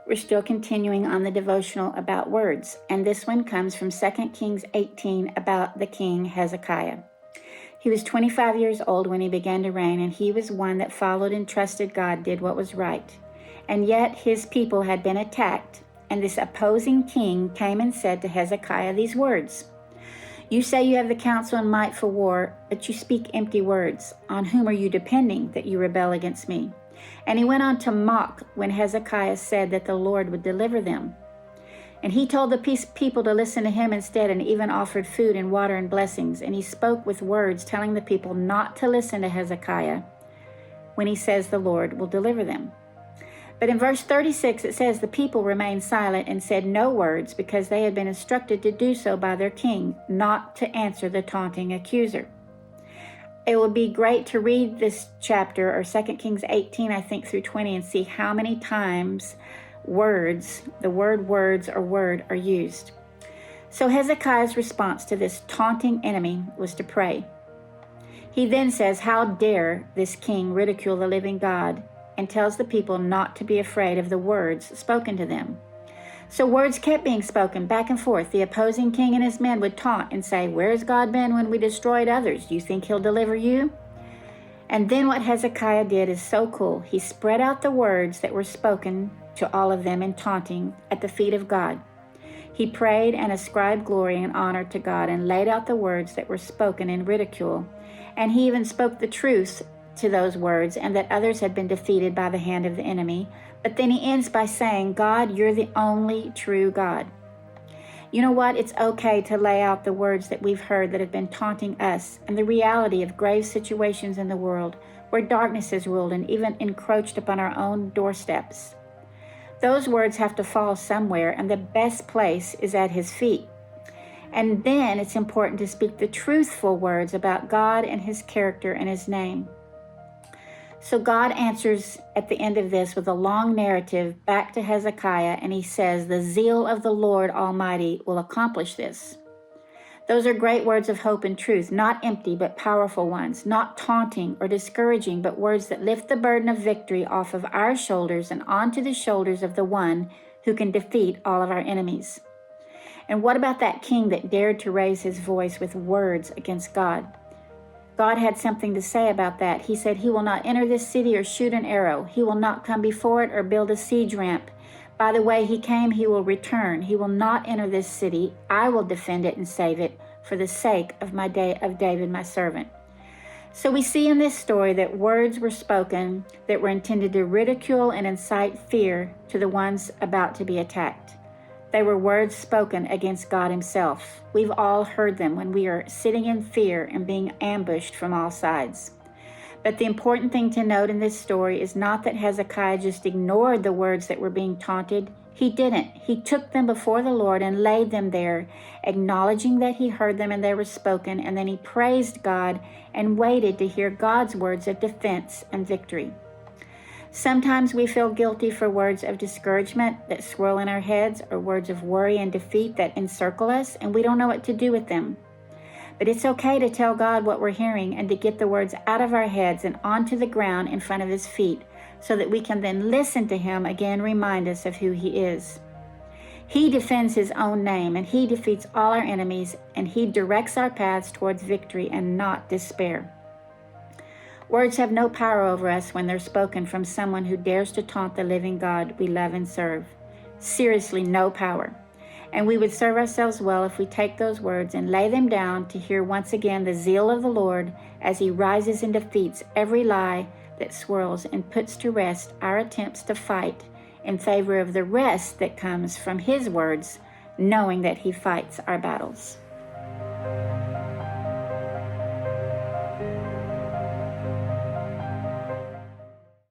We're still continuing on the devotional about words, and this one comes from 2 Kings 18 about the king Hezekiah. He was 25 years old when he began to reign, and he was one that followed and trusted God, did what was right. And yet his people had been attacked, and this opposing king came and said to Hezekiah these words: "You say you have the counsel and might for war, but you speak empty words. On whom are you depending that you rebel against me?" And he went on to mock when Hezekiah said that the Lord would deliver them. And he told the people to listen to him instead, and even offered food and water and blessings. And he spoke with words telling the people not to listen to Hezekiah when he says the Lord will deliver them. But in verse 36, it says the people remained silent and said no words because they had been instructed to do so by their king, not to answer the taunting accuser. It would be great to read this chapter, or 2 Kings 18, I think, through 20, and see how many times words, the word words or word, are used. So Hezekiah's response to this taunting enemy was to pray. He then says, how dare this king ridicule the living God, and tells the people not to be afraid of the words spoken to them. So words kept being spoken back and forth. The opposing king and his men would taunt and say, "Where's God been when we destroyed others? Do you think he'll deliver you?" And then what Hezekiah did is so cool. He spread out the words that were spoken to all of them in taunting at the feet of God. He prayed and ascribed glory and honor to God and laid out the words that were spoken in ridicule. And he even spoke the truth to those words, and that others had been defeated by the hand of the enemy. But then he ends by saying, "God, you're the only true God." You know what? It's okay to lay out the words that we've heard that have been taunting us, and the reality of grave situations in the world where darkness has ruled and even encroached upon our own doorsteps. Those words have to fall somewhere, and the best place is at his feet. And then it's important to speak the truthful words about God and his character and his name. So God answers at the end of this with a long narrative back to Hezekiah, and he says, "The zeal of the Lord Almighty will accomplish this." Those are great words of hope and truth, not empty but powerful ones, not taunting or discouraging, but words that lift the burden of victory off of our shoulders and onto the shoulders of the one who can defeat all of our enemies. And what about that king that dared to raise his voice with words against God? God had something to say about that. He said, "He will not enter this city or shoot an arrow. He will not come before it or build a siege ramp. By the way he came, he will return. He will not enter this city. I will defend it and save it for the sake of David, my servant." So we see in this story that words were spoken that were intended to ridicule and incite fear to the ones about to be attacked. They were words spoken against God himself. We've all heard them when we are sitting in fear and being ambushed from all sides. But the important thing to note in this story is not that Hezekiah just ignored the words that were being taunted. He didn't. He took them before the Lord and laid them there, acknowledging that he heard them and they were spoken, and then he praised God and waited to hear God's words of defense and victory. Sometimes we feel guilty for words of discouragement that swirl in our heads, or words of worry and defeat that encircle us, and we don't know what to do with them. But it's okay to tell God what we're hearing and to get the words out of our heads and onto the ground in front of his feet, so that we can then listen to him again, remind us of who he is. He defends his own name, and he defeats all our enemies, and he directs our paths towards victory and not despair. Words have no power over us when they're spoken from someone who dares to taunt the living God we love and serve. Seriously, no power. And we would serve ourselves well if we take those words and lay them down to hear once again the zeal of the Lord as he rises and defeats every lie that swirls and puts to rest our attempts to fight in favor of the rest that comes from his words, knowing that he fights our battles.